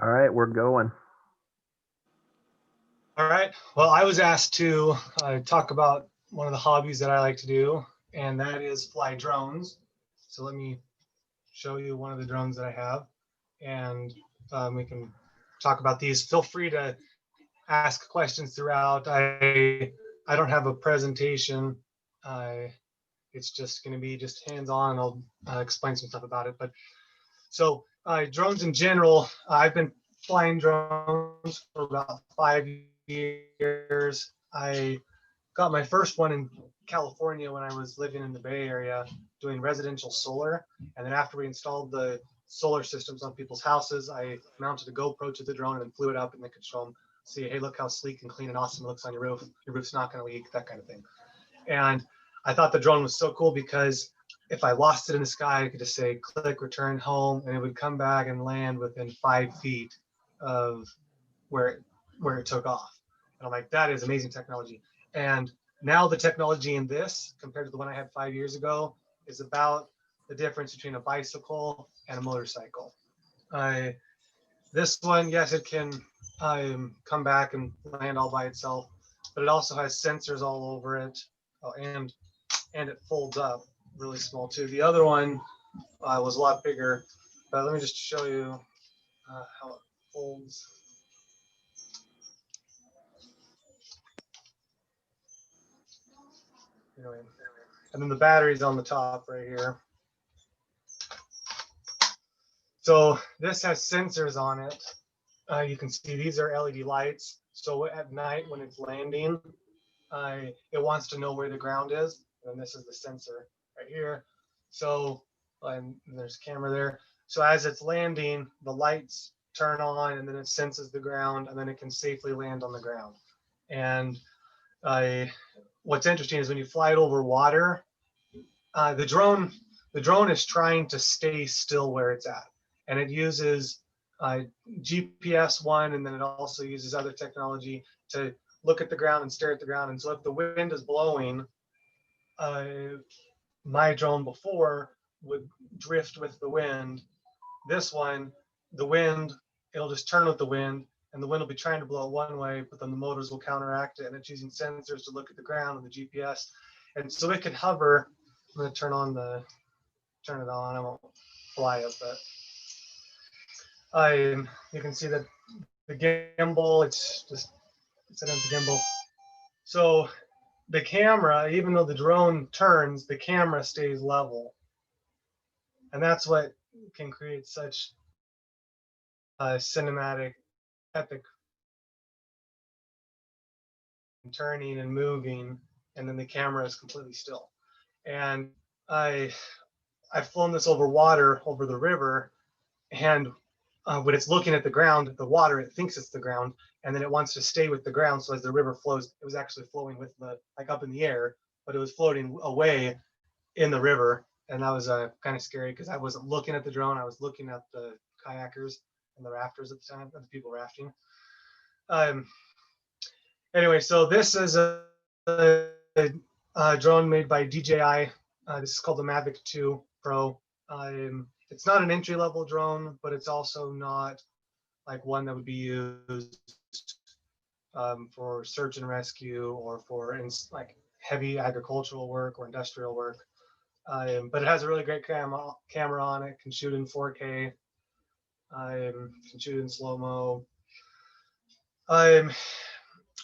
All right, we're going. All right. Well, I was asked to talk about one of the hobbies that I like to do, and that is fly drones. So let me show you one of the drones that I have, and we can talk about these. Feel free to ask questions throughout. I don't have a presentation. It's just going to be just hands-on, and I'll explain some stuff about it. But so drones in general, I've been flying drones for about 5 years. I got my first one in California when I was living in the Bay Area doing residential solar. And then after we installed the solar systems on people's houses, I mounted a GoPro to the drone and then flew it up, and they could show them, see, hey, look how sleek and clean and awesome it looks on your roof. Your roof's not going to leak, that kind of thing. And I thought the drone was so cool because if I lost it in the sky, I could just say click return home, and it would come back and land within 5 feet of where it took off. And I'm like, that is amazing technology. And now the technology in this compared to the one I had 5 years ago is about the difference between a bicycle and a motorcycle. This one, yes, it can come back and land all by itself, but it also has sensors all over it, and it folds up really small too. The other one was a lot bigger, but let me just show you how it folds. Anyway, and then the battery's on the top right here. So this has sensors on it. You can see these are LED lights. So at night when it's landing, it wants to know where the ground is. And this is the sensor right here. So, and there's a camera there. So as it's landing, the lights turn on, and then it senses the ground, and then it can safely land on the ground. And what's interesting is when you fly it over water, the drone is trying to stay still where it's at, and it uses GPS one, and then it also uses other technology to look at the ground and stare at the ground. And so if the wind is blowing, my drone before would drift with the wind. This one, the wind, it'll just turn with the wind, and the wind will be trying to blow it one way, but then the motors will counteract it, and it's using sensors to look at the ground and the GPS. And so it can hover. I'm going to turn it on. I won't fly it, but you can see that the gimbal, it's an empty gimbal. So the camera, even though the drone turns, the camera stays level. And that's what can create such cinematic, epic turning and moving, and then the camera is completely still. And I've flown this over water, over the river, and when it's looking at the ground, the water, it thinks it's the ground, and then it wants to stay with the ground. So as the river flows, it was actually flowing with like up in the air, but it was floating away in the river. And that was kind of scary because I wasn't looking at the drone. I was looking at the kayakers and the rafters at the time, the people rafting. Anyway, so this is a drone made by DJI. This is called the Mavic 2 Pro. It's not an entry-level drone, but it's also not like one that would be used for search and rescue or for like heavy agricultural work or industrial work. But it has a really great camera on it. Can shoot in 4K. Can shoot in slow-mo.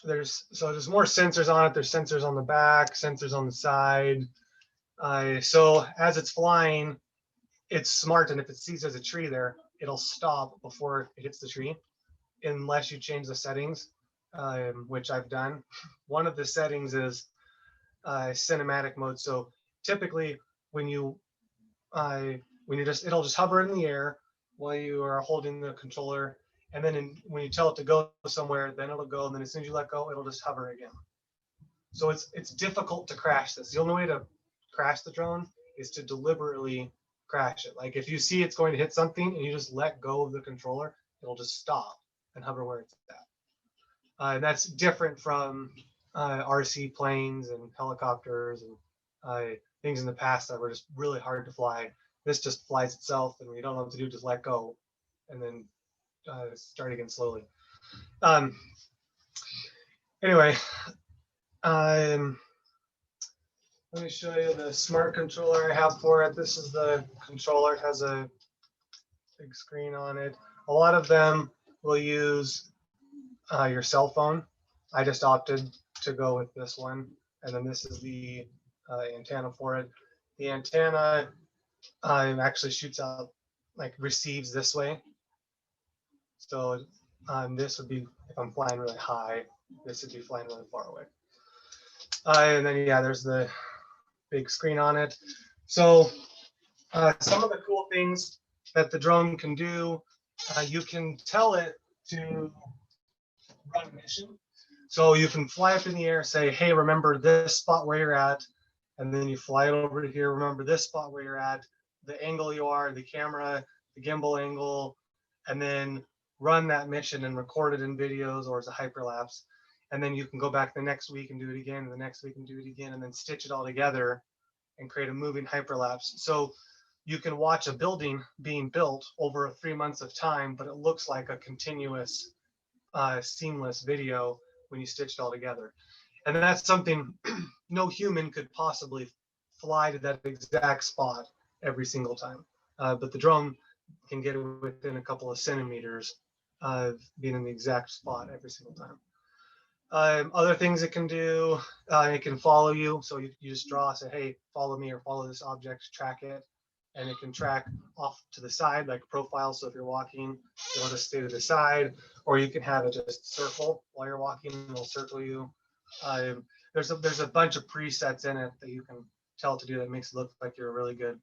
There's more sensors on it. There's sensors on the back, sensors on the side. So as it's flying, it's smart, and if it sees there's a tree there, it'll stop before it hits the tree, unless you change the settings, which I've done. One of the settings is cinematic mode. So typically, when you it'll just hover in the air while you are holding the controller, and then when you tell it to go somewhere, then it'll go, and then as soon as you let go, it'll just hover again. So it's difficult to crash this. The only way to crash the drone is to deliberately crash it. Like if you see it's going to hit something and you just let go of the controller, it'll just stop and hover where it's at. And that's different from RC planes and helicopters and things in the past that were just really hard to fly. This just flies itself, and when you don't know what to do, just let go, and then start again slowly. Anyway, let me show you the smart controller I have for it. This is the controller. It has a big screen on it. A lot of them will use your cell phone. I just opted to go with this one. And then this is the antenna for it. The antenna actually shoots out, like receives this way. So this would be, if I'm flying really high, this would be flying really far away. And then, yeah, there's the big screen on it. So some of the cool things that the drone can do, you can tell it to run a mission. So you can fly up in the air, say, hey, remember this spot where you're at, and then you fly it over here, remember this spot where you're at, the angle you are, the camera, the gimbal angle, and then run that mission and record it in videos or as a hyperlapse. And then you can go back the next week and do it again, and the next week and do it again, and then stitch it all together and create a moving hyperlapse. So you can watch a building being built over 3 months of time, but it looks like a continuous, seamless video when you stitch it all together. And that's something no human could possibly fly to that exact spot every single time. But the drone can get within a couple of centimeters of being in the exact spot every single time. Other things it can do, it can follow you. So you just draw, say, hey, follow me or follow this object, track it. And it can track off to the side like profile. So if you're walking, it'll just stay to the side, or you can have it just circle while you're walking and it'll circle you. There's a bunch of presets in it that you can tell it to do that makes it look like you're a really good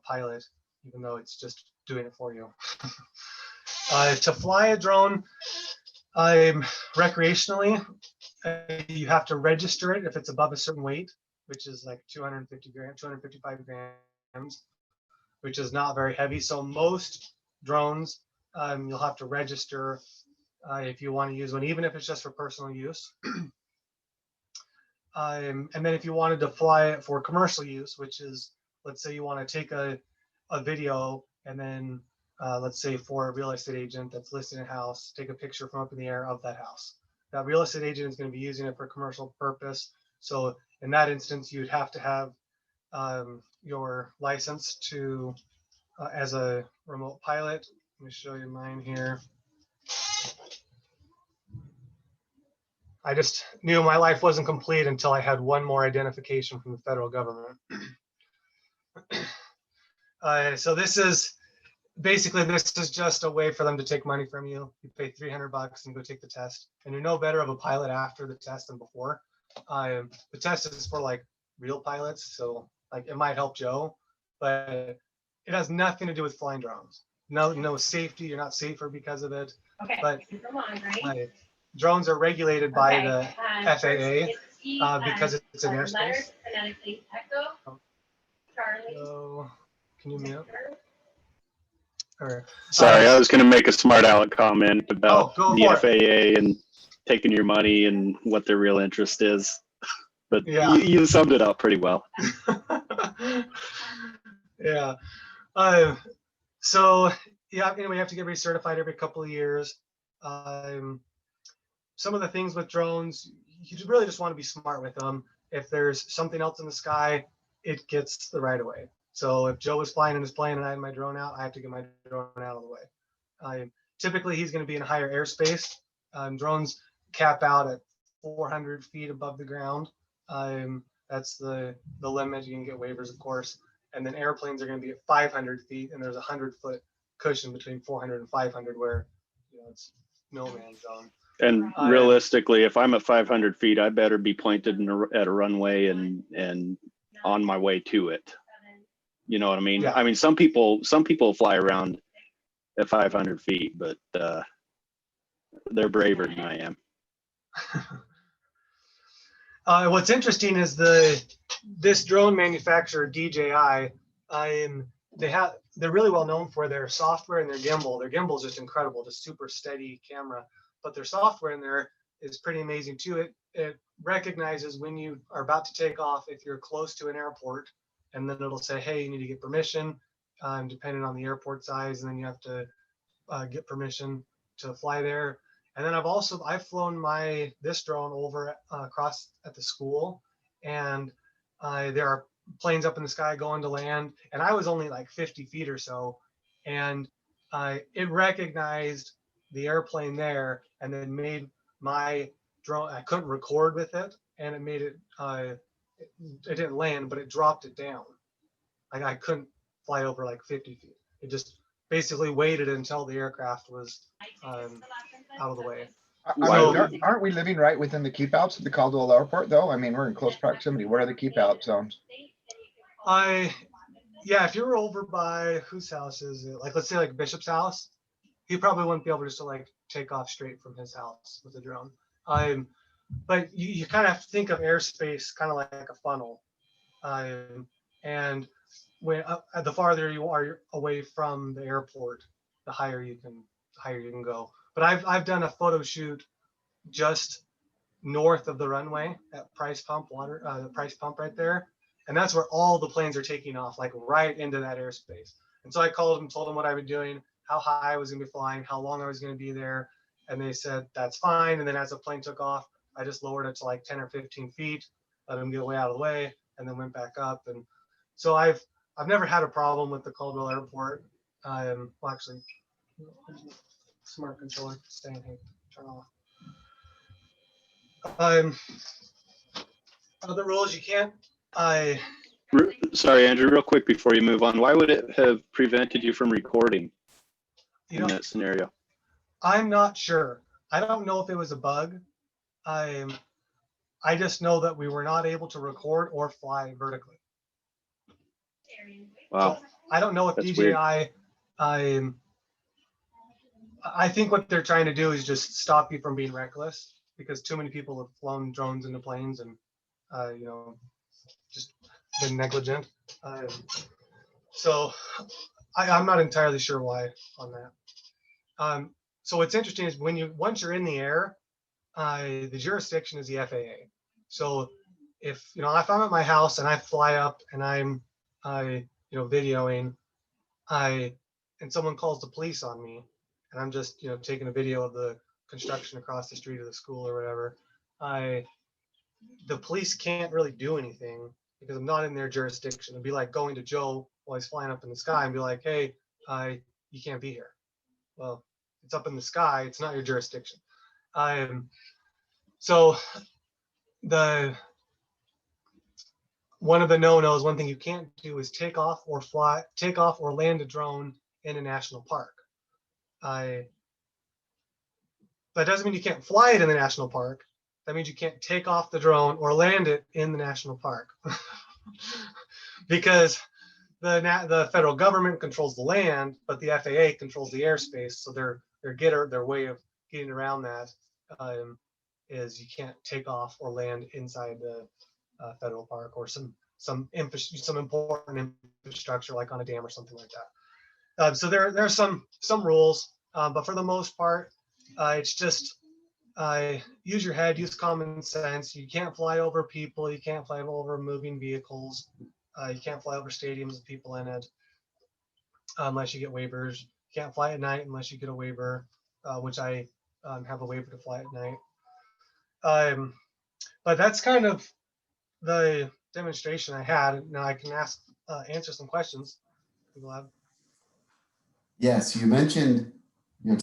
pilot, even though it's just doing it for you. To fly a drone recreationally, you have to register it if it's above a certain weight, which is like 255 grams, which is not very heavy. So most drones, you'll have to register if you want to use one, even if it's just for personal use. And then if you wanted to fly it for commercial use, which is, let's say you want to take a video and then let's say for a real estate agent that's listing a house, take a picture from up in the air of that house. That real estate agent is going to be using it for commercial purpose. So in that instance, you'd have to have your license to as a remote pilot. Let me show you mine here. I just knew my life wasn't complete until I had one more identification from the federal government. So this is basically, this is just a way for them to take money from you. You pay $300 and go take the test, and you're no better of a pilot after the test than before. The test is for like real pilots, so like it might help Joe, but it has nothing to do with flying drones. No safety. You're not safer because of it. Okay. But drones are regulated by the FAA because it's an airspace. So, can you mute? Sorry, I was going to make a smart aleck comment about the FAA and taking your money and what their real interest is. But yeah, you summed it up pretty well. Yeah. So yeah, anyway, you have to get recertified every couple of years. Some of the things with drones, you really just want to be smart with them. If there's something else in the sky, it gets the right of way. So if Joe was flying in his plane and I had my drone out, I have to get my drone out of the way. Typically, he's going to be in higher airspace. Drones cap out at 400 feet above the ground. That's the limit. You can get waivers, of course. And then airplanes are going to be at 500 feet, and there's a 100-foot cushion between 400 and 500 where it's no man's zone. And realistically, if I'm at 500 feet, I better be pointed at a runway and on my way to it. You know what I mean? Yeah. I mean, some people fly around at 500 feet, but they're braver than I am. What's interesting is this drone manufacturer, DJI, they're really well known for their software and their gimbal. Their gimbal is just incredible, just super steady camera. But their software in there is pretty amazing too. It recognizes when you are about to take off if you're close to an airport, and then it'll say, hey, you need to get permission, depending on the airport size, and then you have to get permission. to fly there. And then I've flown this drone over across at the school, and there are planes up in the sky going to land, and I was only like 50 feet or so, and it recognized the airplane there, and then made my drone. I couldn't record with it, and it made it. It didn't land, but it dropped it down. Like I couldn't fly over like 50 feet. It just basically waited until the aircraft was out of the way. Aren't we living right within the keep outs at the Caldwell Airport, though? I mean, we're in close proximity. What are the keep out zones? Yeah, if you're over by whose house is it? Like, let's say like Bishop's house, he probably wouldn't be able just to like take off straight from his house with a drone. But you kind of have to think of airspace kind of like a funnel. And when the farther you are away from the airport, the higher you can go. But I've done a photo shoot just north of the runway at Price Pump the Price Pump right there, and that's where all the planes are taking off, like right into that airspace. And so I called them, told them what I was doing, how high I was going to be flying, how long I was going to be there, and they said that's fine. And then as the plane took off, I just lowered it to like 10 or 15 feet, let them get way out of the way, and then went back up. And so I've never had a problem with the Caldwell Airport. Well, actually, smart controller staying here, turn off. Other rules you can't. Sorry, Andrew, real quick before you move on, why would it have prevented you from recording in that scenario? I'm not sure. I don't know if it was a bug. I just know that we were not able to record or fly vertically. Wow. So I don't know if That's DJI. I think what they're trying to do is just stop you from being reckless, because too many people have flown drones into planes and just been negligent. So I'm not entirely sure why on that. So what's interesting is once you're in the air, the jurisdiction is the FAA. So if I'm at my house and I fly up and I'm videoing, and someone calls the police on me, and I'm just taking a video of the construction across the street of the school or whatever, the police can't really do anything because I'm not in their jurisdiction. It'd be like going to Joe while he's flying up in the sky and be like, hey, you can't be here. Well, it's up in the sky, it's not your jurisdiction. So one of the no-nos, one thing you can't do is take off or land a drone in a national park. That doesn't mean you can't fly it in the national park. That means you can't take off the drone or land it in the national park. Because the federal government controls the land, but the FAA controls the airspace. So their way of getting around that is you can't take off or land inside the federal park or some important infrastructure like on a dam or something like that. So there are some rules, but for the most part, it's just use your head, use common sense. You can't fly over people. You can't fly over moving vehicles. You can't fly over stadiums with people in it unless you get waivers. You can't fly at night unless you get a waiver, which I have a waiver to fly at night. But that's kind of the demonstration I had. Now I can answer some questions people have. Yes, you mentioned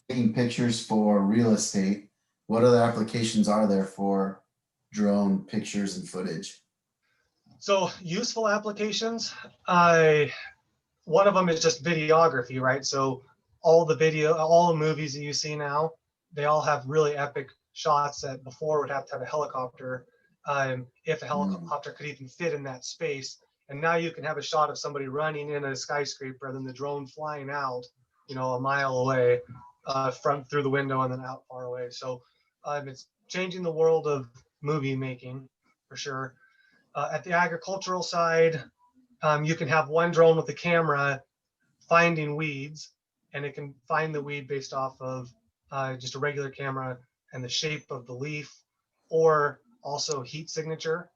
taking pictures for real estate. What other applications are there for drone pictures and footage? So useful applications, one of them is just videography, right? So all the movies that you see now, they all have really epic shots that before would have to have a helicopter, if a helicopter could even fit in that space. And now you can have a shot of somebody running in a skyscraper and then the drone flying out, a mile away, through the window and then out far away. So it's changing the world of movie making for sure. At the agricultural side, you can have one drone with a camera finding weeds, and it can find the weed based off of just a regular camera and the shape of the leaf, or also heat signature.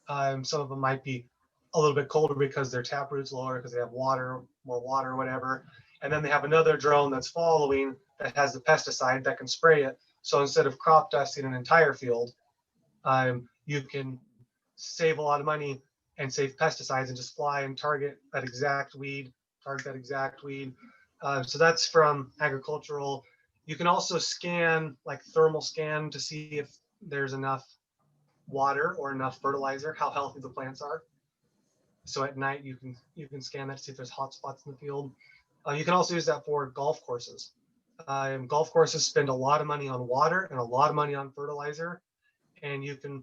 Some of them might be a little bit colder because their taproot's lower because they have more water or whatever. And then they have another drone that's following that has the pesticide that can spray it. So instead of crop dusting an entire field, you can save a lot of money and save pesticides and just fly and target that exact weed, so that's from agricultural. You can also scan, like thermal scan, to see if there's enough water or enough fertilizer, how healthy the plants are. So at night you can scan that to see if there's hot spots in the field. You can also use that for golf courses. Golf courses spend a lot of money on water and a lot of money on fertilizer, and you can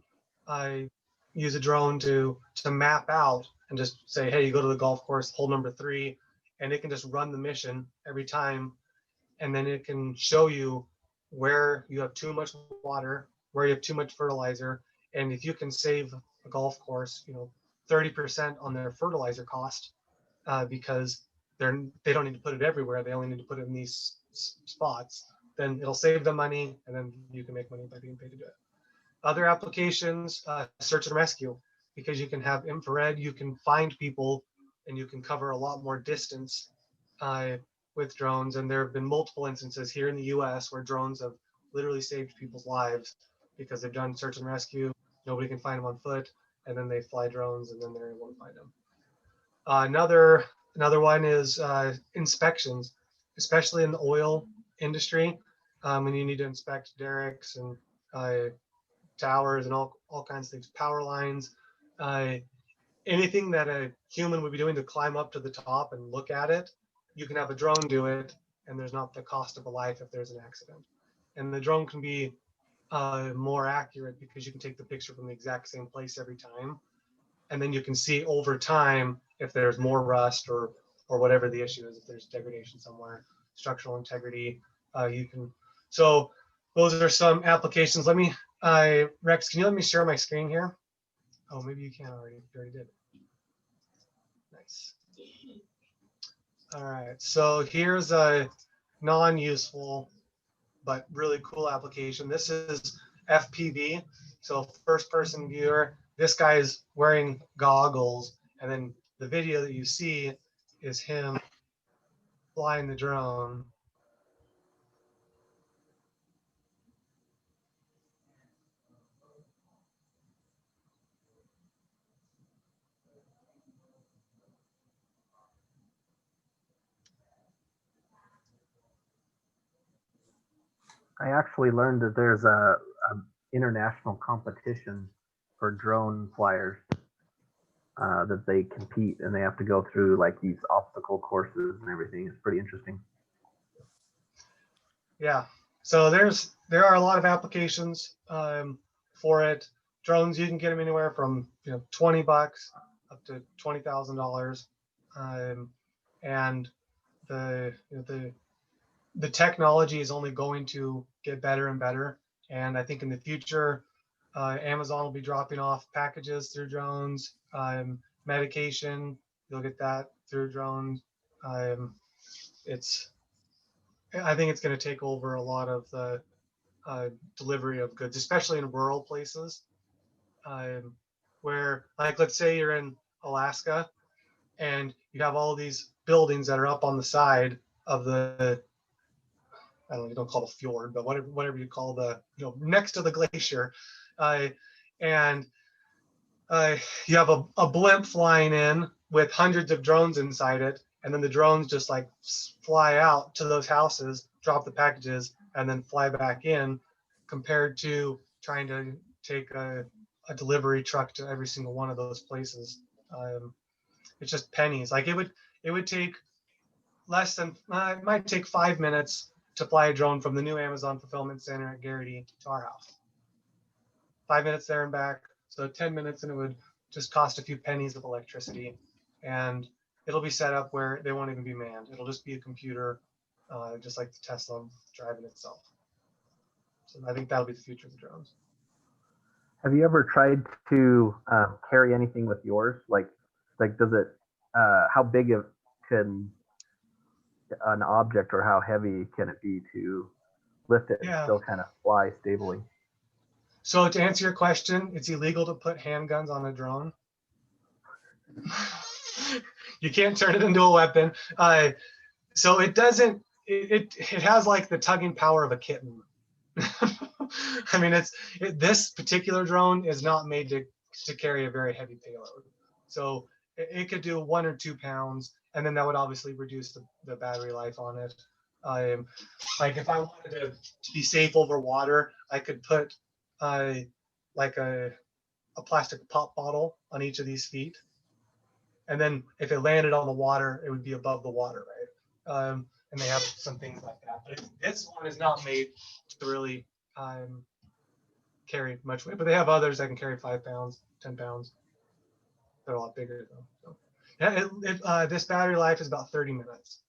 use a drone to map out and just say, hey, you go to the golf course, hole number 3, and it can just run the mission every time, and then it can show you where you have too much water, where you have too much fertilizer, and if you can save a golf course, 30% on their fertilizer cost, because they don't need to put it everywhere, they only need to put it in these spots, then it'll save them money, and then you can make money by being paid to do it. Other applications, search and rescue, because you can have infrared, you can find people, and you can cover a lot more distance with drones. And there have been multiple instances here in the US where drones have literally saved people's lives because they've done search and rescue. Nobody can find them on foot, and then they fly drones, and then they're able to find them. Another one is inspections, especially in the oil industry, when you need to inspect derricks and towers and all kinds of things, power lines, anything that a human would be doing to climb up to the top and look at it, you can have a drone do it, and there's not the cost of a life if there's an accident. And the drone can be more accurate because you can take the picture from the exact same place every time, and then you can see over time if there's more rust or whatever the issue is, if there's degradation somewhere, structural integrity. So those are some applications. Let me, Rex, can you let me share my screen here? Oh, maybe you can already. You already did. Nice. All right, so here's a non-useful but really cool application. This is FPV, so first person viewer. This guy is wearing goggles, and then the video that you see is him flying the drone. I actually learned that there's a international competition for drone flyers that they compete, and they have to go through like these obstacle courses and everything. It's pretty interesting. Yeah, so there are a lot of applications for it. Drones, you can get them anywhere from $20 up to $20,000, and the technology is only going to get better and better. And I think in the future, Amazon will be dropping off packages through drones. Medication, you'll get that through drones. I think it's going to take over a lot of the delivery of goods, especially in rural places, where, like, let's say you're in Alaska and you have all these buildings that are up on the side of the, I don't know, you don't call it a fjord, but whatever you call the, next to the glacier, and you have a blimp flying in with hundreds of drones inside it, and then the drones just like fly out to those houses, drop the packages, and then fly back in, compared to trying to take a delivery truck to every single one of those places. It's just pennies. Like it would take less than, it might take 5 minutes to fly a drone from the new Amazon fulfillment center at Garrity to our house. 5 minutes there and back. So 10 minutes, and it would just cost a few pennies of electricity. And it'll be set up where they won't even be manned. It'll just be a computer, just like the Tesla driving itself. So I think that'll be the future of the drones. Have you ever tried to carry anything with yours? Like does it, how big can an object, or how heavy can it be to lift it and still kind of fly stably? So to answer your question, it's illegal to put handguns on a drone. You can't turn it into a weapon. So it doesn't it has like the tugging power of a kitten. I mean, this particular drone is not made to carry a very heavy payload. So it could do 1 or 2 pounds, and then that would obviously reduce the battery life on it. Like if I wanted to be safe over water, I could put like a plastic pop bottle on each of these feet. And then if it landed on the water, it would be above the water, right? And they have some things like that. But this one is not made to really carry much weight. But they have others that can carry 5 pounds, 10 pounds. They're a lot bigger though. So, yeah, this battery life is about 30 minutes.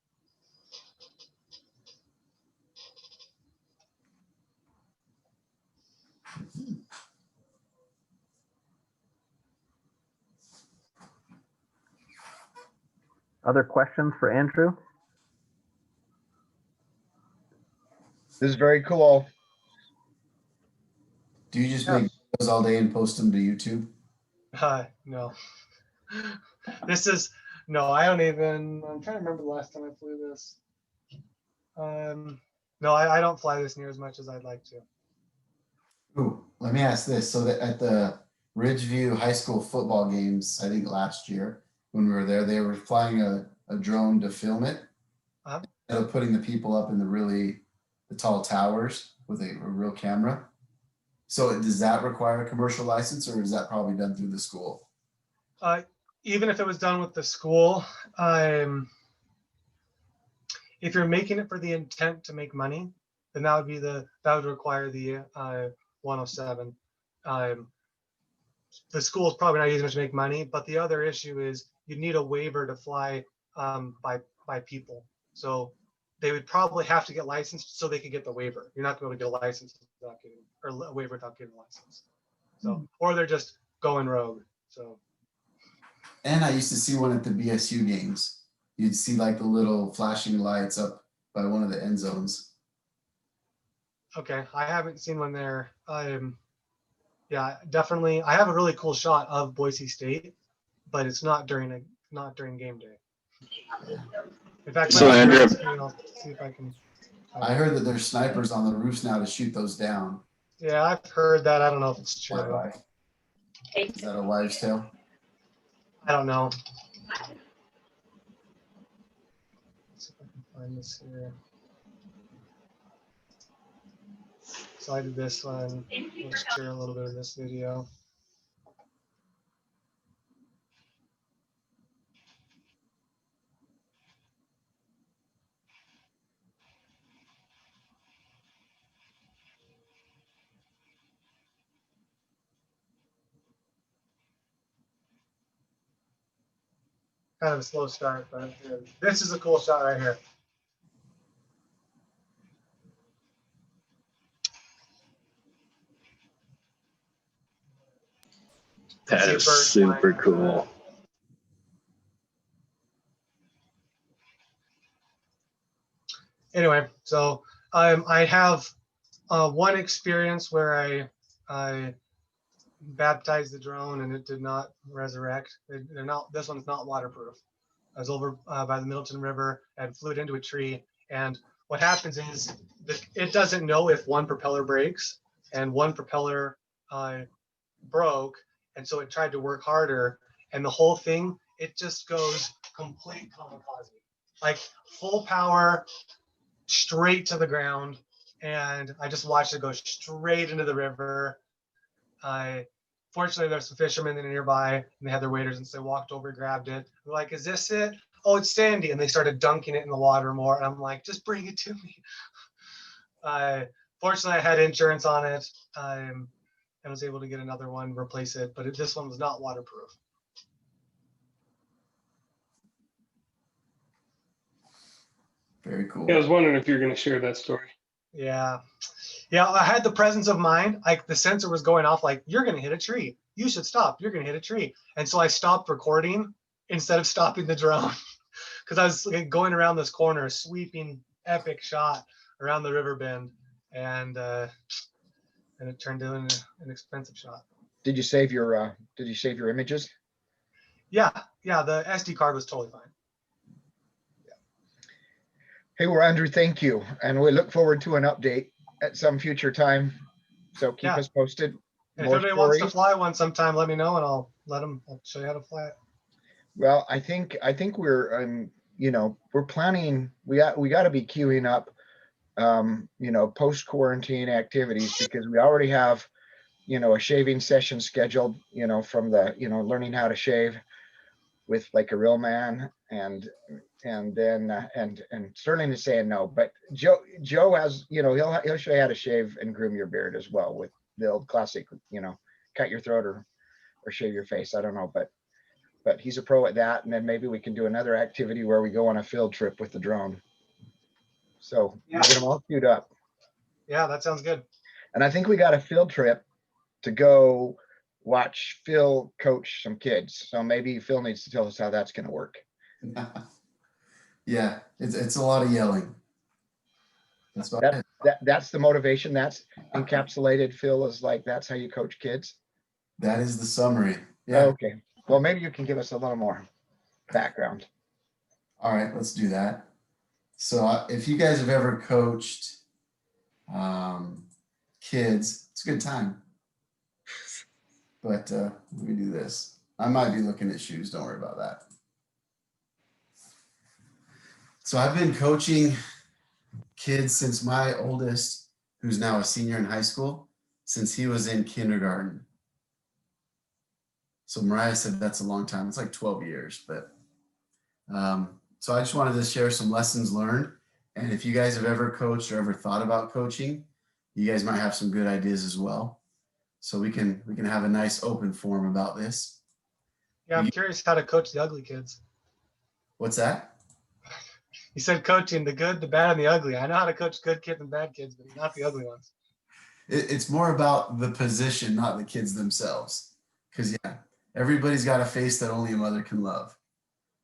Other questions for Andrew? This is very cool. Do you just make videos all day and post them to YouTube? No. No, I don't even, I'm trying to remember the last time I flew this. No, I don't fly this near as much as I'd like to. Ooh, let me ask this. So that at the Ridgeview High School football games, I think last year when we were there, they were flying a drone to film it. Instead of putting the people up in the tall towers with a real camera. So does that require a commercial license, or is that probably done through the school? Even if it was done with the school, if you're making it for the intent to make money, then that would require the 107. The school is probably not using it to make money, but the other issue is you need a waiver to fly by people. So they would probably have to get licensed so they could get the waiver. You're not going to get a license without getting, or a waiver without getting a license. So, or they're just going rogue. So. And I used to see one at the BSU games. You'd see like the little flashing lights up by one of the end zones. Okay, I haven't seen one there. Yeah, definitely. I have a really cool shot of Boise State, but it's not during game day. In fact, So Andrew, I'll see if I can. I heard that there's snipers on the roofs now to shoot those down. Yeah, I've heard that. I don't know if it's true. Bye-bye. Is that a wives' tale? I don't know. Let's see if I can find this here. So I did this one. Let's share a little bit of this video. Kind of a slow start, but this is a cool shot right here. that is super cool. Anyway, so I have one experience where I baptized the drone and it did not resurrect. They're not. This one's not waterproof. I was over by the Middleton River and flew it into a tree. And what happens is it doesn't know if one propeller breaks, and one propeller broke, and so it tried to work harder. And the whole thing, it just goes complete kamikaze, like full power, straight to the ground. And I just watched it go straight into the river. Fortunately, there's some fishermen nearby, and they had their waders, and so they walked over, grabbed it. They're like, "Is this it?" "Oh, it's sandy," and they started dunking it in the water more. And I'm like, "Just bring it to me." Fortunately, I had insurance on it, and was able to get another one, replace it. But this one was not waterproof. Very cool. Yeah, I was wondering if you're going to share that story. Yeah. I had the presence of mind. Like the sensor was going off, like, "You're going to hit a tree. You should stop. You're going to hit a tree." And so I stopped recording instead of stopping the drone because I was like, going around this corner, sweeping epic shot around the river bend, and it turned into an expensive shot. Did you save your images? Yeah. The SD card was totally fine. Hey, well, Andrew, thank you. And we look forward to an update at some future time. So keep Yeah. us posted. And if More anybody wants to stories. fly one sometime, let me know and I'll show you how to fly it. Well, I think we're we're planning. We got to be queuing up post quarantine activities because we already have a shaving session scheduled. From the learning how to shave with like a real man, and then and Sterling is saying no, but Joe has he'll show you how to shave and groom your beard as well with the old classic cut your throat or shave your face. I don't know, but he's a pro at that. And then maybe we can do another activity where we go on a field trip with the drone. So Yeah. get them all queued up. Yeah, that sounds good. And I think we got a field trip to go watch Phil coach some kids. So maybe Phil needs to tell us how that's going to work. Yeah, it's a lot of yelling. That's about it. That's the motivation. That's encapsulated. Phil is like, that's how you coach kids. That is the summary. Yeah. Okay. Well, maybe you can give us a little more background. All right, let's do that. So if you guys have ever coached kids, it's a good time. But let me do this. I might be looking at shoes. Don't worry about that. So I've been coaching kids since my oldest, who's now a senior in high school, since he was in kindergarten. So Mariah said that's a long time. It's like 12 years. But so I just wanted to share some lessons learned. And if you guys have ever coached or ever thought about coaching, you guys might have some good ideas as well. So we can have a nice open forum about this. Yeah, I'm curious how to coach the ugly kids. What's that? You said coaching the good, the bad, and the ugly. I know how to coach good kids and bad kids, but not the ugly ones. It's more about the position, not the kids themselves. Because, yeah, everybody's got a face that only a mother can love.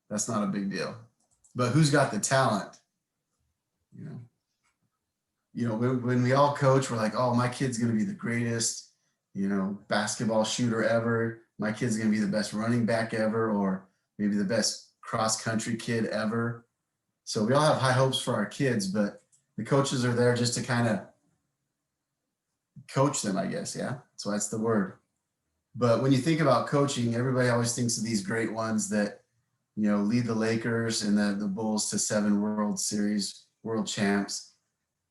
That's not a big deal. But who's got the talent? When we all coach, we're like, oh, my kid's going to be the greatest, basketball shooter ever. My kid's going to be the best running back ever, or maybe the best cross-country kid ever. So we all have high hopes for our kids, but the coaches are there just to kind of coach them, I guess. Yeah. So that's the word. But when you think about coaching, everybody always thinks of these great ones that, lead the Lakers and the Bulls to 7 World Series, world champs.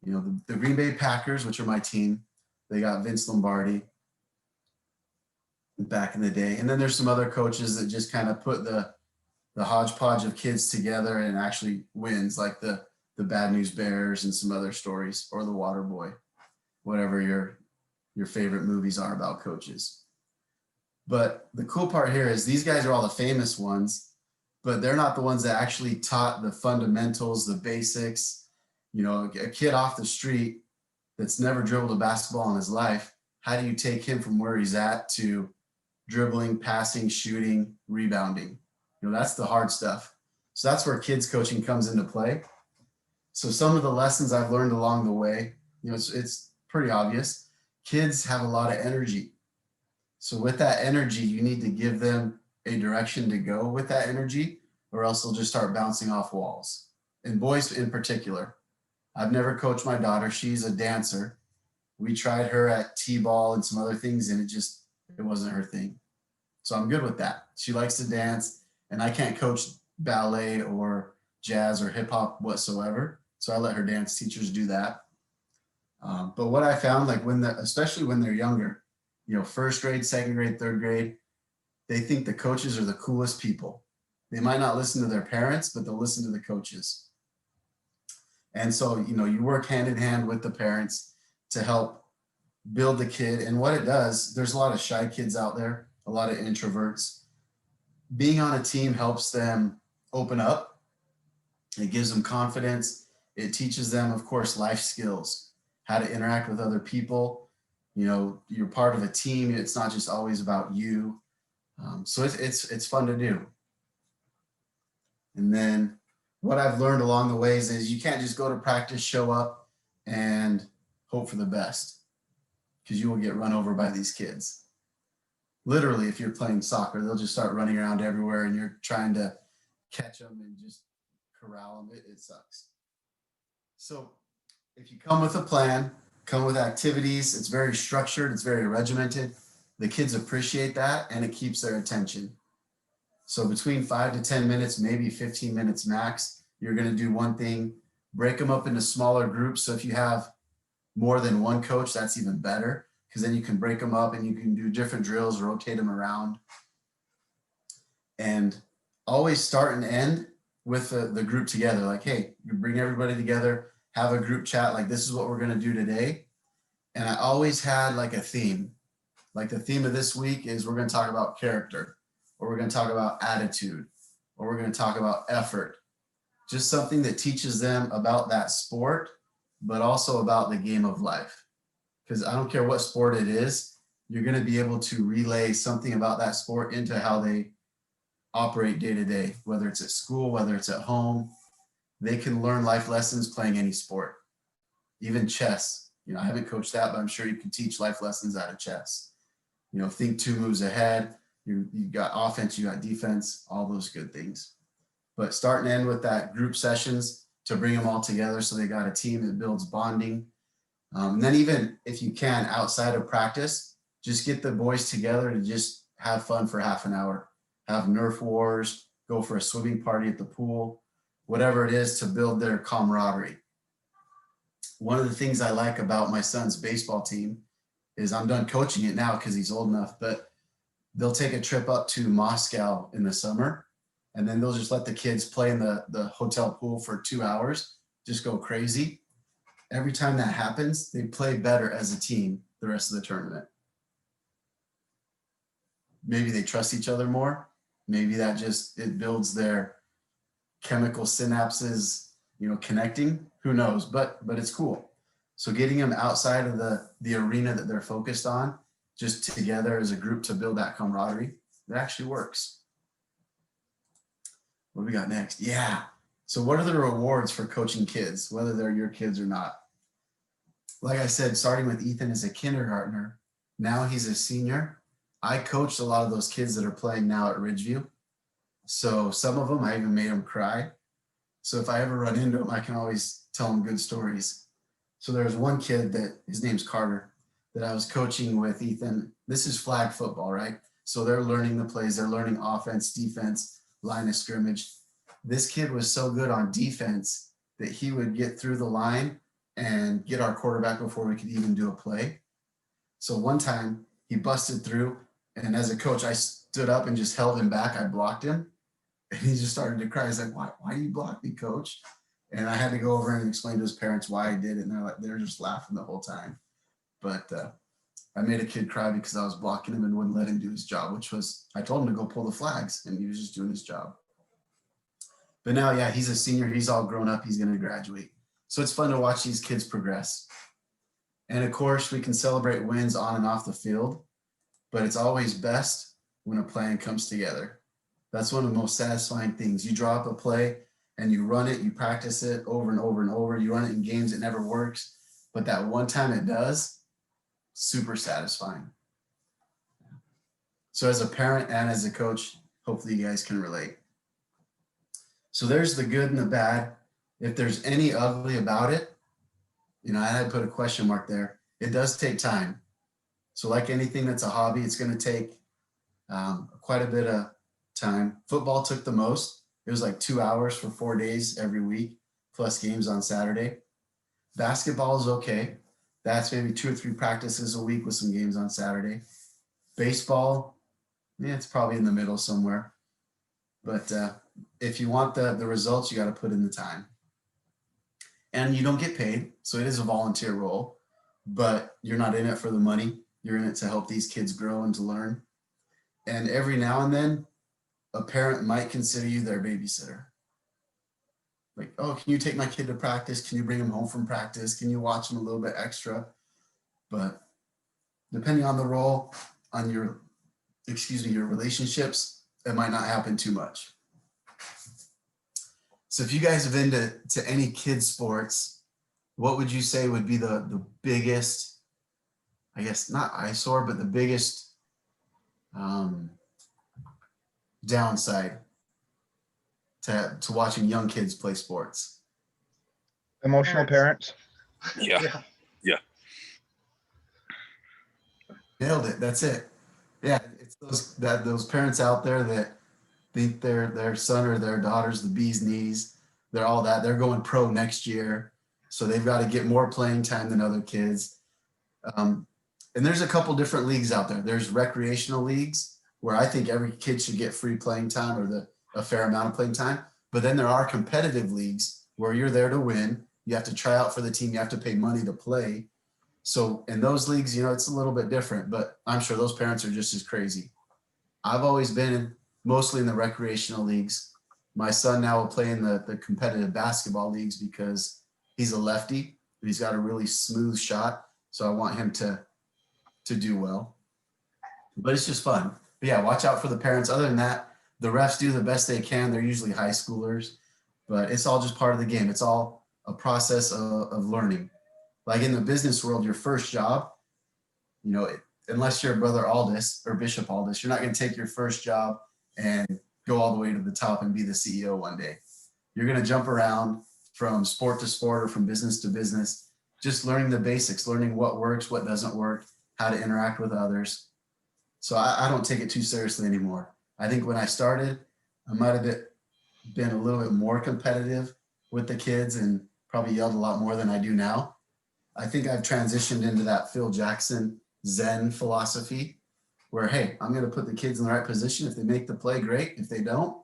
The Green Bay Packers, which are my team, they got Vince Lombardi back in the day. And then there's some other coaches that just kind of put the hodgepodge of kids together and actually wins, like the Bad News Bears and some other stories, or the Water Boy, whatever your favorite movies are about coaches. But the cool part here is these guys are all the famous ones, but they're not the ones that actually taught the fundamentals, the basics. A kid off the street that's never dribbled a basketball in his life, how do you take him from where he's at to dribbling, passing, shooting, rebounding? That's the hard stuff. So that's where kids coaching comes into play. So some of the lessons I've learned along the way, it's pretty obvious. Kids have a lot of energy. So with that energy, you need to give them a direction to go with that energy, or else they'll just start bouncing off walls. And boys in particular. I've never coached my daughter. She's a dancer. We tried her at t-ball and some other things, and it wasn't her thing. So I'm good with that. She likes to dance, and I can't coach ballet or jazz or hip hop whatsoever. So I let her dance teachers do that. But what I found, like especially when they're younger, first grade, second grade, third grade, they think the coaches are the coolest people. They might not listen to their parents, but they'll listen to the coaches. And so, you work hand in hand with the parents to help build the kid. And what it does, there's a lot of shy kids out there, a lot of introverts. Being on a team helps them open up. It gives them confidence. It teaches them, of course, life skills, how to interact with other people. You're part of a team. It's not just always about you. So it's fun to do. And then what I've learned along the ways is you can't just go to practice, show up, and hope for the best, because you will get run over by these kids. Literally, if you're playing soccer, they'll just start running around everywhere, and you're trying to catch them and just corral them. It sucks. So if you come with a plan, come with activities, it's very structured, it's very regimented. The kids appreciate that and it keeps their attention. So between 5 to 10 minutes, maybe 15 minutes max, you're going to do one thing, break them up into smaller groups. So if you have more than one coach, that's even better, because then you can break them up and you can do different drills, rotate them around. And always start and end with the group together. Like, hey, you bring everybody together, have a group chat, like this is what we're going to do today. And I always had like a theme. Like the theme of this week is we're going to talk about character, or we're going to talk about attitude, or we're going to talk about effort. Just something that teaches them about that sport, but also about the game of life. Because I don't care what sport it is, you're going to be able to relay something about that sport into how they operate day to day, whether it's at school, whether it's at home. They can learn life lessons playing any sport, even chess. You know, I haven't coached that, but I'm sure you can teach life lessons out of chess. You know, think 2 moves ahead. You got offense, you got defense, all those good things. But start and end with that group sessions to bring them all together so they got a team that builds bonding. And then even if you can, outside of practice, just get the boys together to just have fun for half an hour. Have Nerf wars, go for a swimming party at the pool, whatever it is to build their camaraderie. One of the things I like about my son's baseball team is I'm done coaching it now because he's old enough, but they'll take a trip up to Moscow in the summer, and then they'll just let the kids play in the hotel pool for 2 hours, just go crazy. Every time that happens, they play better as a team the rest of the tournament. Maybe they trust each other more. Maybe that just, it builds their chemical synapses, you know, connecting. Who knows? But it's cool. So getting them outside of the arena that they're focused on, just together as a group to build that camaraderie, it actually works. What do we got next? Yeah. So what are the rewards for coaching kids, whether they're your kids or not? Like I said, starting with Ethan as a kindergartner, now he's a senior. I coached a lot of those kids that are playing now at Ridgeview. So some of them, I even made them cry. So if I ever run into them, I can always tell them good stories. So there's one kid that, his name's Carter, that I was coaching with Ethan. This is flag football, right? So they're learning the plays. They're learning offense, defense, line of scrimmage. This kid was so good on defense that he would get through the line and get our quarterback before we could even do a play. So one time he busted through, and as a coach, I stood up and just held him back. I blocked him, and he just started to cry. He's like, why do you block me, coach? And I had to go over and explain to his parents why I did it. And they're just laughing the whole time. But I made a kid cry because I was blocking him and wouldn't let him do his job, which was, I told him to go pull the flags, and he was just doing his job. But now, yeah, he's a senior. He's all grown up. He's going to graduate. So it's fun to watch these kids progress. And of course, we can celebrate wins on and off the field, but it's always best when a plan comes together. That's one of the most satisfying things. You draw up a play and you run it, you practice it over and over and over. You run it in games, it never works. But that one time it does, super satisfying. So as a parent and as a coach, hopefully you guys can relate. So there's the good and the bad. If there's any ugly about it, you know, I had to put a question mark there. It does take time. So like anything that's a hobby, it's going to take quite a bit of time. Football took the most. It was like 2 hours for 4 days every week, plus games on Saturday. Basketball is okay. That's maybe 2 or 3 practices a week with some games on Saturday. Baseball, yeah, it's probably in the middle somewhere. But if you want the results, you got to put in the time. And you don't get paid, so it is a volunteer role, but you're not in it for the money. You're in it to help these kids grow and to learn. And every now and then, a parent might consider you their babysitter. Like, oh, can you take my kid to practice? Can you bring him home from practice? Can you watch him a little bit extra? But depending on the role, on your relationships, it might not happen too much. So if you guys have been to any kids sports, what would you say would be the biggest, I guess not eyesore, but the biggest downside to watching young kids play sports? Emotional parents. Yeah. Nailed it. That's it. Yeah, it's those parents out there that think their son or their daughter's the bee's knees. They're all that. They're going pro next year, so they've got to get more playing time than other kids. And there's a couple different leagues out there. There's recreational leagues where I think every kid should get free playing time or a fair amount of playing time. But then there are competitive leagues where you're there to win. You have to try out for the team. You have to pay money to play. So in those leagues, it's a little bit different, but I'm sure those parents are just as crazy. I've always been mostly in the recreational leagues. My son now will play in the competitive basketball leagues because he's a lefty. He's got a really smooth shot. So I want him to do well. But it's just fun. But yeah, watch out for the parents. Other than that, the refs do the best they can. They're usually high schoolers, but it's all just part of the game. It's all a process of learning. Like in the business world, your first job, unless you're Brother Aldis or Bishop Aldis, you're not going to take your first job and go all the way to the top and be the CEO one day. You're going to jump around from sport to sport or from business to business, just learning the basics, learning what works, what doesn't work, how to interact with others. So I don't take it too seriously anymore. I think when I started, I might have been a little bit more competitive with the kids and probably yelled a lot more than I do now. I think I've transitioned into that Phil Jackson Zen philosophy where, hey, I'm going to put the kids in the right position. If they make the play, great. If they don't,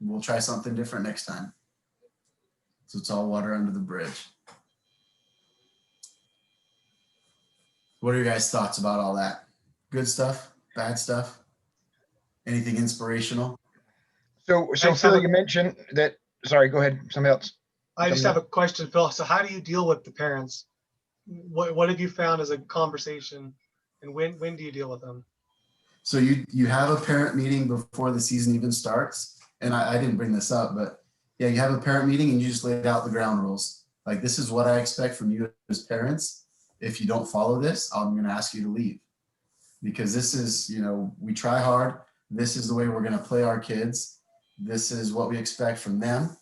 we'll try something different next time. So it's all water under the bridge. What are your guys' thoughts about all that? Good stuff? Bad stuff? Anything inspirational? So Phil, you mentioned that. Sorry, go ahead. Somebody else. I just have a question, Phil. So how do you deal with the parents? What have you found as a conversation, and when do you deal with them? So you have a parent meeting before the season even starts, and I didn't bring this up, but yeah, you have a parent meeting and you just lay out the ground rules. Like, this is what I expect from you as parents. If you don't follow this, I'm going to ask you to leave, because this is, we try hard. This is the way we're going to play our kids. This is what we expect from them.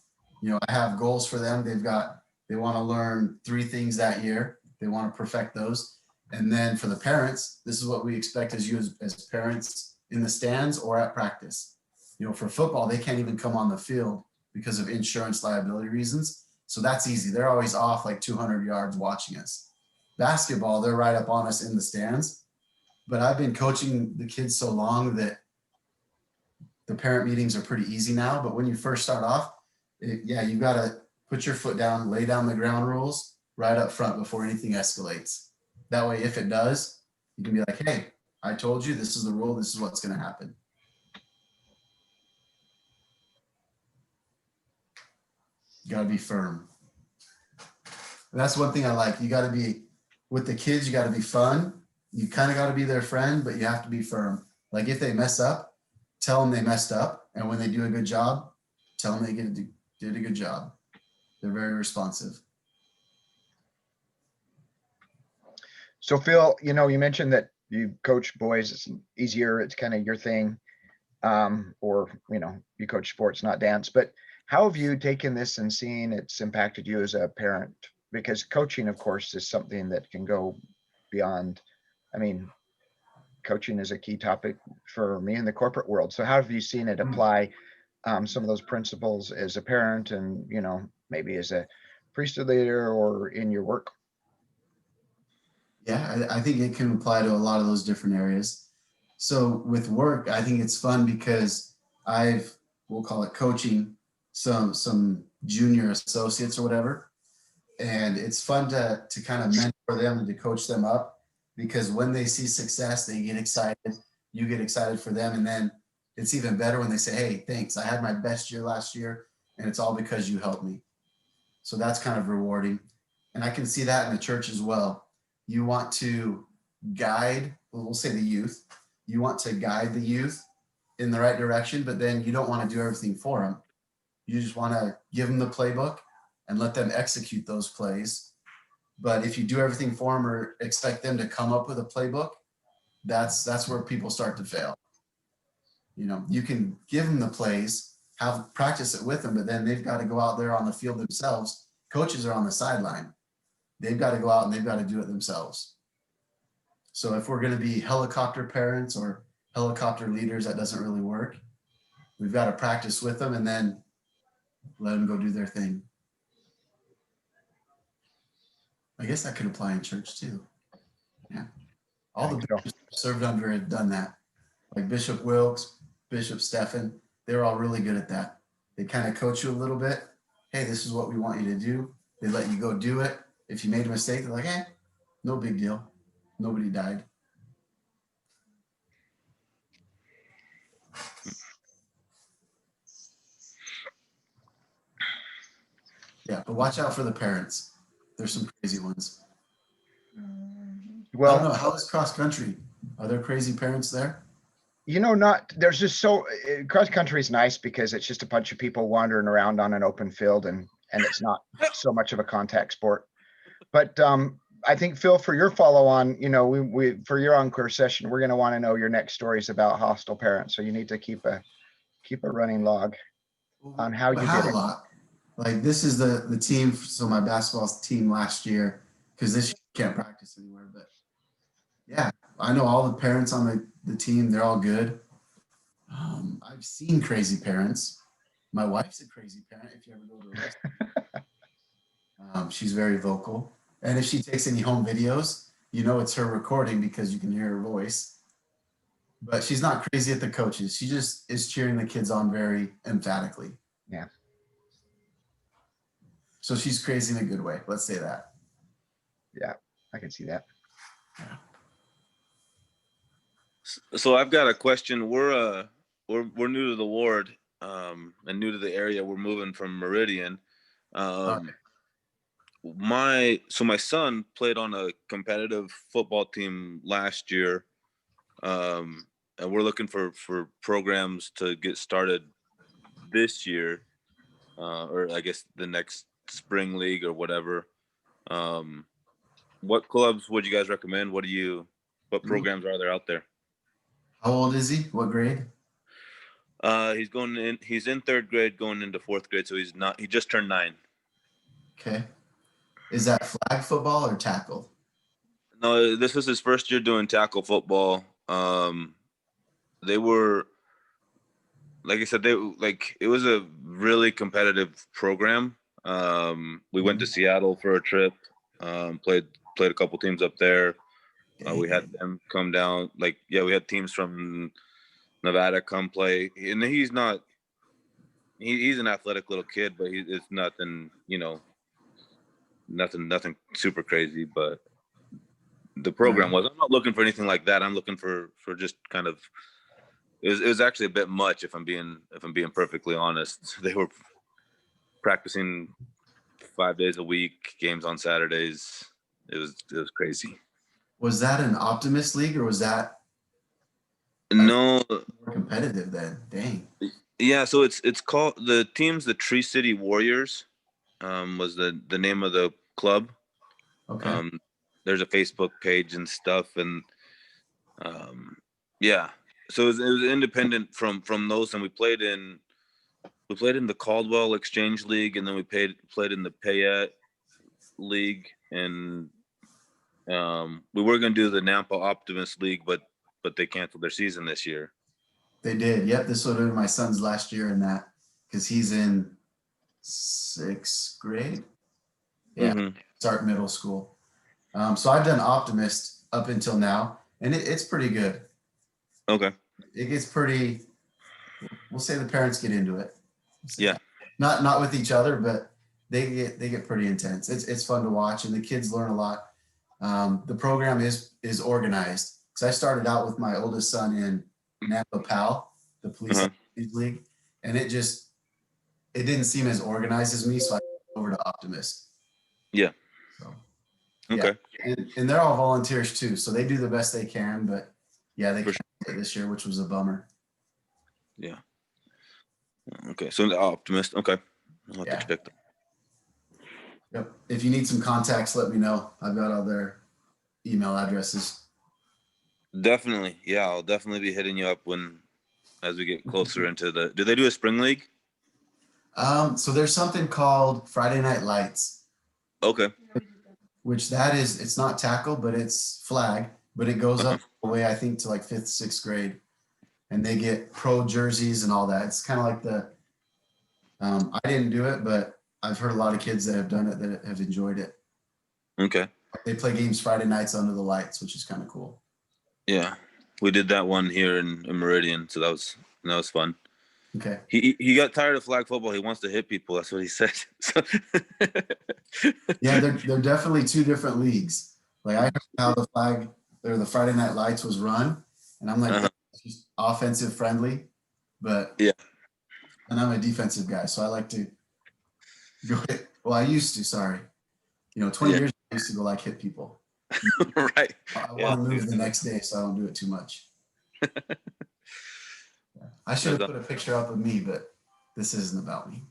I have goals for them. They want to learn 3 things that year. They want to perfect those. And then for the parents, this is what we expect as you as parents in the stands or at practice. For football, they can't even come on the field because of insurance liability reasons. So that's easy. They're always off like 200 yards watching us. Basketball, they're right up on us in the stands. But I've been coaching the kids so long that the parent meetings are pretty easy now. But when you first start off, you've got to put your foot down, lay down the ground rules right up front before anything escalates. That way, if it does, you can be like, hey, I told you, this is the rule. This is what's going to happen. You got to be firm. And that's one thing I like. You got to be, with the kids, you got to be fun. You kind of got to be their friend, but you have to be firm. Like, if they mess up, tell them they messed up. And when they do a good job, tell them they did a good job. They're very responsive. So Phil, you mentioned that you coach boys. It's easier. It's kind of your thing. Or, you coach sports, not dance. But how have you taken this and seen it's impacted you as a parent? Because coaching, of course, is something that can go beyond. Coaching is a key topic for me in the corporate world. So how have you seen it apply some of those principles as a parent and, maybe as a priesthood leader or in your work? Yeah, I think it can apply to a lot of those different areas. So with work, I think it's fun because we'll call it coaching some junior associates or whatever. And it's fun to kind of mentor them and to coach them up, because when they see success, they get excited. You get excited for them. And then it's even better when they say, hey, thanks. I had my best year last year, and it's all because you helped me. So that's kind of rewarding. And I can see that in the church as well. You want to guide, we'll say the youth. You want to guide the youth in the right direction, but then you don't want to do everything for them. You just want to give them the playbook and let them execute those plays. But if you do everything for them or expect them to come up with a playbook, that's where people start to fail. You can give them the plays, practice it with them, but then they've got to go out there on the field themselves Coaches are on the sideline. They've got to go out and they've got to do it themselves. So if we're going to be helicopter parents or helicopter leaders, that doesn't really work. We've got to practice with them and then let them go do their thing. I guess that could apply in church too. Yeah. All the bishops served under had done that. Like Bishop Wilkes, Bishop Stephen, they're all really good at that. They kind of coach you a little bit. Hey, this is what we want you to do. They let you go do it. If you made a mistake, they're like, hey, no big deal. Nobody died. Yeah, but watch out for the parents. There's some crazy ones. Well, I don't know. How is cross country? Are there crazy parents there? There's just cross country is nice because it's just a bunch of people wandering around on an open field and it's not so much of a contact sport. But I think, Phil, for your follow on, we for your encore session, we're going to want to know your next stories about hostile parents. So you need to keep a running log on how you did it. A lot. Like this is the team. So my basketball team last year, because this year you can't practice anywhere, but yeah, I know all the parents on the team. They're all good. I've seen crazy parents. My wife's a crazy parent. If you ever go to a restaurant, she's very vocal. And if she takes any home videos, it's her recording because you can hear her voice. But she's not crazy at the coaches. She just is cheering the kids on very emphatically. Yeah. So she's crazy in a good way. Let's say that. Yeah, I can see that. Yeah. So I've got a question. We're new to the ward and new to the area. We're moving from Meridian. Okay. My son played on a competitive football team last year, and we're looking for programs to get started this year, or I guess the next spring league or whatever. What clubs would you guys recommend? What programs are there out there? How old is he? What grade? He's in third grade going into fourth grade, so he just turned 9. Okay. Is that flag football or tackle? No, this was his first year doing tackle football. They were, like I said, it was a really competitive program. We went to Seattle for a trip, played a couple teams up there. We had them come down. We had teams from Nevada come play, and he's not. He's an athletic little kid, but it's nothing, nothing super crazy. But the program was. I'm not looking for anything like that. I'm looking for just kind of. It was actually a bit much, if I'm being perfectly honest. They were practicing 5 days a week, games on Saturdays. It was crazy. Was that an Optimist league or was that No more competitive then? Dang. Yeah, so it's called the Tree City Warriors. Was the name of the club. Okay. There's a Facebook page and stuff, and yeah. So it was independent from those, and we played in the Caldwell Exchange League, and then we played in the Payette League, and we were going to do the Nampa Optimist League, but they canceled their season this year. They did. Yep. This would have been my son's last year in that because he's in 6th grade. Yeah. Mm-hmm. Start middle school. So I've done Optimist up until now, and it's pretty good. Okay. It gets pretty. We'll say the parents get into it. Yeah. Not with each other, but they get pretty intense. It's fun to watch, and the kids learn a lot. The program is organized. Because I started out with my oldest son in Nampa Pal, the police league, and it didn't seem as organized as me, so I went over to Optimist. Yeah. So, okay. Yeah. And they're all volunteers too, so they do the best they can. But yeah, they canceled it this year, which was a bummer. Yeah. Okay, so the Optimist. Okay, I'll have to check that. Yep. If you need some contacts, let me know. I've got all their email addresses. Definitely. Yeah, I'll definitely be hitting you up as we get closer into the. Do they do a spring league? So there's something called Friday Night Lights, Okay. which that is, it's not tackle, but it's flag, but it goes up the way, I think, to like 5th, 6th grade. And they get pro jerseys and all that. It's kind of like I didn't do it, but I've heard a lot of kids that have done it that have enjoyed it. Okay. They play games Friday nights under the lights, which is kind of cool. Yeah, we did that one here in Meridian, so that was fun. Okay. He got tired of flag football. He wants to hit people. That's what he said. So Yeah, they're definitely two different leagues. Like I heard how the Friday Night Lights was run, and I'm like, it's just offensive friendly, but yeah. And I'm a defensive guy, so I like to go hit. Well, I used to. Sorry, 20 years ago, I used to go like hit people. Right. I want to move the next day, so I don't do it too much. I should have put a picture up of me, but this isn't about me.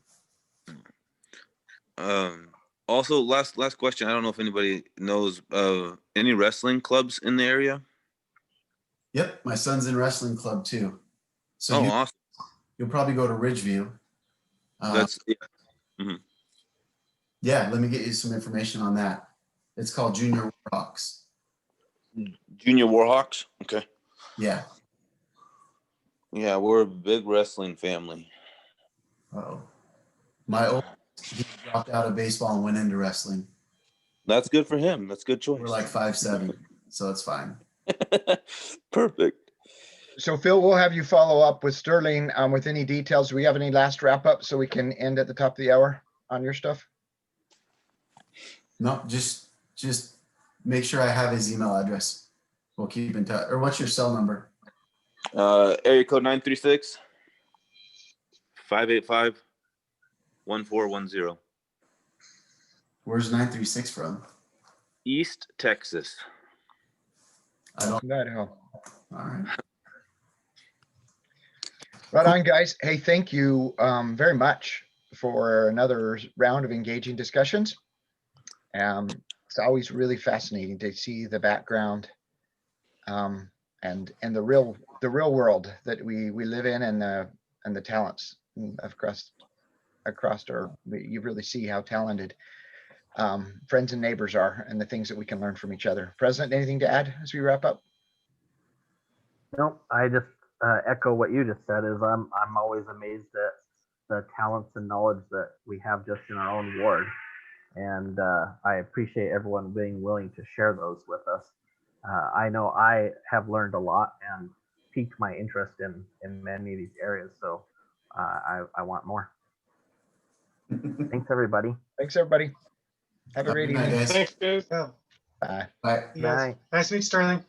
Also, last question. I don't know if anybody knows of any wrestling clubs in the area. Yep, my son's in wrestling club too. So awesome. You'll probably go to Ridgeview. Yeah, let me get you some information on that. It's called Junior Warhawks. Junior Warhawks. Okay. Yeah. Yeah, we're a big wrestling family. Uh-oh. My old, he dropped out of baseball and went into wrestling. That's good for him. That's a good choice. We're like 5'7", so it's fine. Perfect. So Phil, we'll have you follow up with Sterling with any details. Do we have any last wrap up so we can end at the top of the hour on your stuff? No, just make sure I have his email address. We'll keep in touch. Or what's your cell number? Area code 936-585-1410. Where's 936 from? East Texas. I don't. Idaho. All right. Right on, guys. Hey, thank you very much for another round of engaging discussions. It's always really fascinating to see the background and the real world that we live in and the talents across our. You really see how talented friends and neighbors are and the things that we can learn from each other. President, anything to add as we wrap up? No, I just echo what you just said. Is I'm always amazed at the talents and knowledge that we have just in our own ward, and I appreciate everyone being willing to share those with us. I know I have learned a lot and piqued my interest in many of these areas, so I want more. Thanks, everybody. Thanks, everybody. Have a great evening. Guys. Thanks, guys. Yeah. Bye. Bye. You guys. Night. Nice to meet you, Sterling.